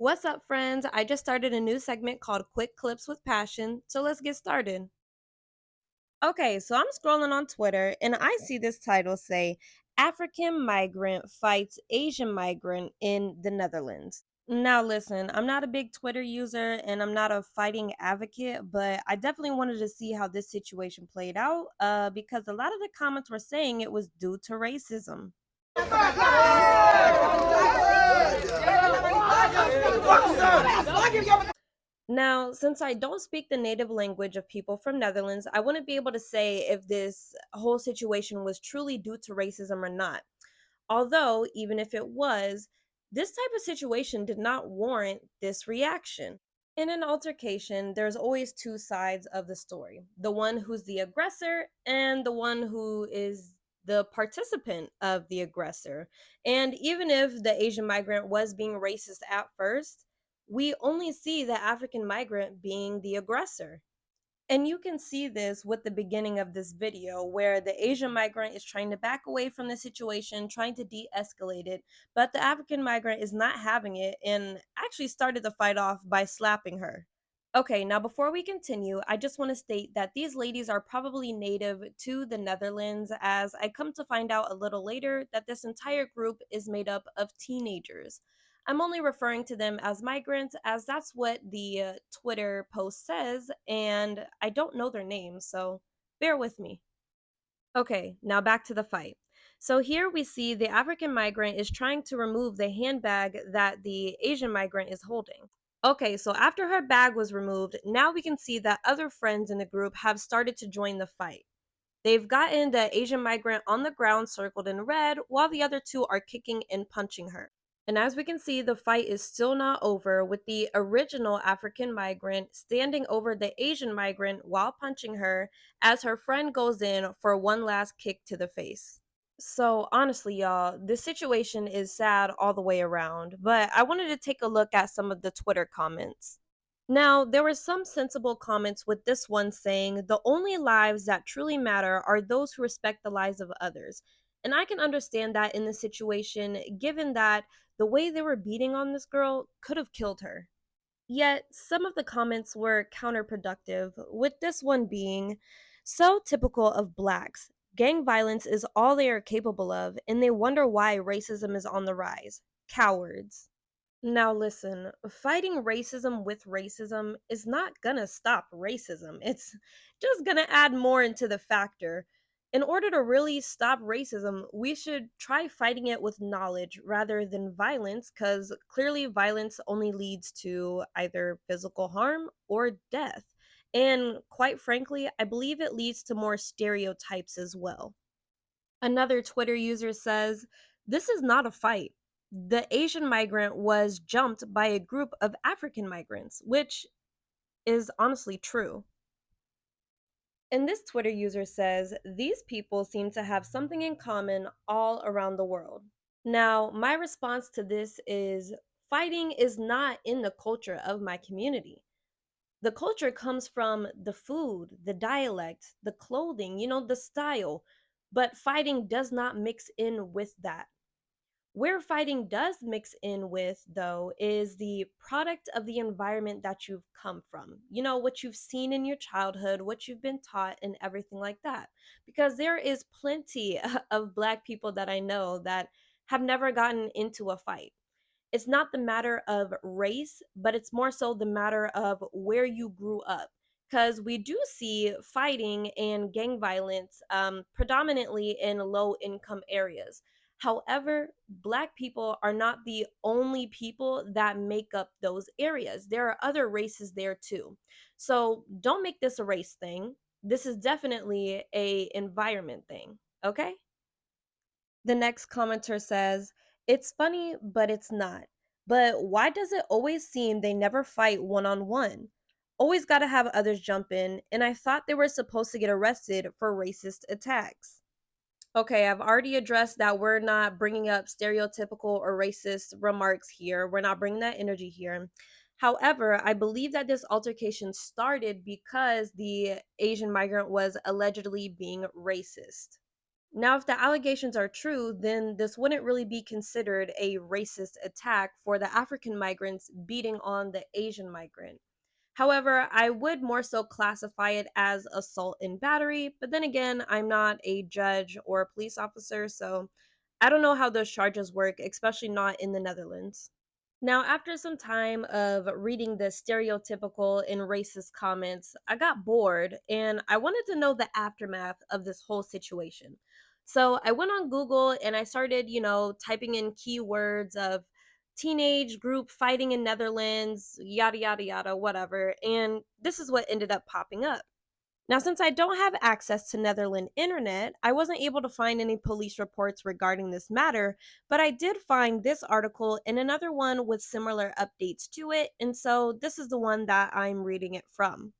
What's up, friends? I just started a new segment called Quick Clips with Passion, so let's get started. Okay, so I'm scrolling on Twitter and I see this title say African migrant fights Asian migrant in the Netherlands. Now, listen, I'm not a big Twitter user and I'm not a fighting advocate, but I definitely wanted to see how this situation played out because a lot of the comments were saying it was due to racism. Now, since I don't speak the native language of people from Netherlands, I wouldn't be able to say if this whole situation was truly due to racism or not. Although, even if it was, this type of situation did not warrant this reaction. In an altercation, there's always two sides of the story, the one who's the aggressor and the one who is the participant of the aggressor. And even if the Asian migrant was being racist at first, we only see the African migrant being the aggressor. And you can see this with the beginning of this video, where the Asian migrant is trying to back away from the situation, trying to de escalate it. But the African migrant is not having it and actually started the fight off by slapping her. Okay, now before we continue, I just want to state that these ladies are probably native to the Netherlands, as I come to find out a little later that this entire group is made up of teenagers. I'm only referring to them as migrants, as that's what the Twitter post says, and I don't know their names, so bear with me. Okay, now back to the fight. So here we see the African migrant is trying to remove the handbag that the Asian migrant is holding. Okay, so after her bag was removed, now we can see that other friends in the group have started to join the fight. They've gotten the Asian migrant on the ground circled in red, while the other two are kicking and punching her. And as we can see, the fight is still not over, with the original African migrant standing over the Asian migrant while punching her as her friend goes in for one last kick to the face. So, honestly, y'all, this situation is sad all the way around, but I wanted to take a look at some of the Twitter comments. Now, there were some sensible comments, with this one saying, "The only lives that truly matter are those who respect the lives of others." And I can understand that in this situation, given that the way they were beating on this girl could have killed her. Yet, some of the comments were counterproductive, with this one being, "So typical of blacks. Gang violence is all they are capable of, and they wonder why racism is on the rise. Cowards." Now, listen, fighting racism with racism is not gonna stop racism. It's just gonna add more into the factor. In order to really stop racism, we should try fighting it with knowledge rather than violence, because clearly violence only leads to either physical harm or death. And quite frankly, I believe it leads to more stereotypes as well. Another Twitter user says, "This is not a fight. The Asian migrant was jumped by a group of African migrants," which is honestly true. And this Twitter user says, "These people seem to have something in common all around the world." Now, my response to this is, fighting is not in the culture of my community. The culture comes from the food, the dialect, the clothing, the style, but fighting does not mix in with that. Where fighting does mix in with, though, is the product of the environment that you've come from. What you've seen in your childhood, what you've been taught, and everything like that. Because there is plenty of Black people that I know that have never gotten into a fight. It's not the matter of race, but it's more so the matter of where you grew up. Because we do see fighting and gang violence predominantly in low income areas. However, Black people are not the only people that make up those areas. There are other races there too. So don't make this a race thing. This is definitely a environment thing. Okay? The next commenter says, "It's funny, but it's not. But why does it always seem they never fight one on one? Always gotta have others jump in, and I thought they were supposed to get arrested for racist attacks." Okay, I've already addressed that we're not bringing up stereotypical or racist remarks here. We're not bringing that energy here. However, I believe that this altercation started because the Asian migrant was allegedly being racist. Now, if the allegations are true, then this wouldn't really be considered a racist attack for the African migrants beating on the Asian migrant. However, I would more so classify it as assault and battery, but then again, I'm not a judge or a police officer, so I don't know how those charges work, especially not in the Netherlands. Now, after some time of reading the stereotypical and racist comments, I got bored and I wanted to know the aftermath of this whole situation. So I went on Google and I started, typing in keywords of teenage group fighting in Netherlands, yada, yada, yada, whatever. And this is what ended up popping up. Now, since I don't have access to Netherlands internet, I wasn't able to find any police reports regarding this matter, but I did find this article and another one with similar updates to it, and so this is the one that I'm reading it from.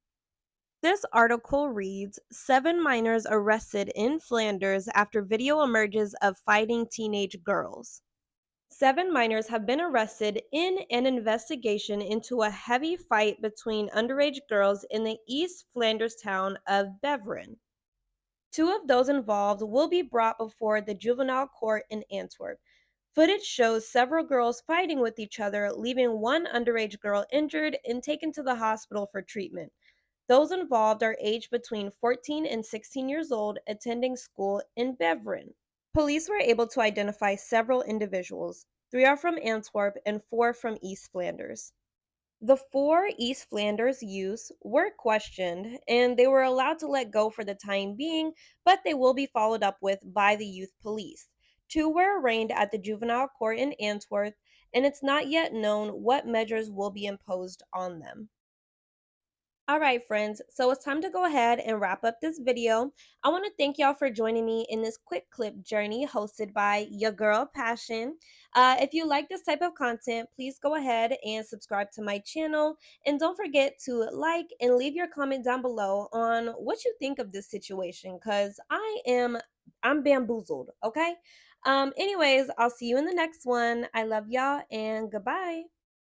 This article reads 7 minors arrested in Flanders after video emerges of fighting teenage girls. 7 minors have been arrested in an investigation into a heavy fight between underage girls in the East Flanders town of Beveren. Two of those involved will be brought before the juvenile court in Antwerp. Footage shows several girls fighting with each other, leaving one underage girl injured and taken to the hospital for treatment. Those involved are aged between 14 and 16 years old, attending school in Beveren. Police were able to identify several individuals. Three are from Antwerp and four from East Flanders. The four East Flanders youths were questioned and they were allowed to let go for the time being, but they will be followed up with by the youth police. Two were arraigned at the juvenile court in Antwerp, and it's not yet known what measures will be imposed on them. All right, friends. So it's time to go ahead and wrap up this video. I want to thank y'all for joining me in this quick clip journey hosted by your girl Passion. If you like this type of content, please go ahead and subscribe to my channel. And don't forget to like and leave your comment down below on what you think of this situation because I'm bamboozled, okay? Anyways, I'll see you in the next one. I love y'all and goodbye.